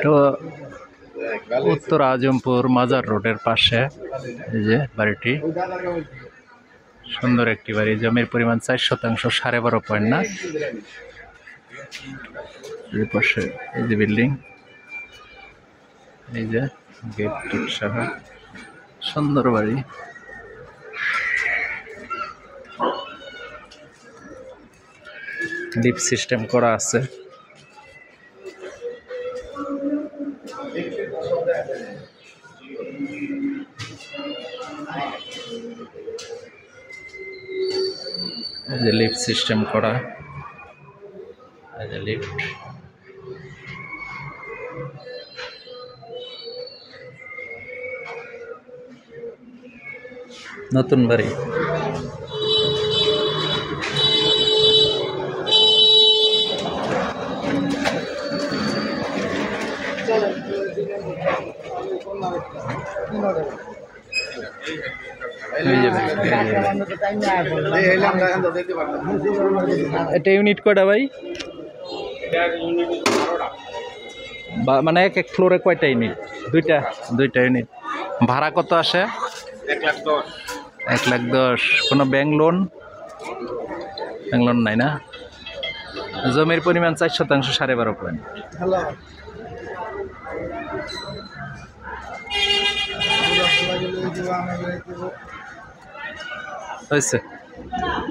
তো উত্তর আজমপুর মাজার রোডের পাশে এই যে বাড়িটি, সুন্দর একটি বাড়ি। জমির পরিমাণ 4% 12.5 না। এর পাশে এই যে বিল্ডিং, এই যে গেট সহ সুন্দর বাড়ি। লিফট সিস্টেম করা আছে। এই যে লিফট সিস্টেম করা, এই যে লিফট। নতুন বাড়ি। এটা ইউনিট কয়টা ভাই? মানে এক এক ফ্লোরে কয়টা ইউনিট? দুইটা ইউনিট। ভাড়া কত আসে? 1,10,000। কোনো ব্যাংক লোন নাই না? জমির পরিমাণ 4% 12.5 হয়েছে।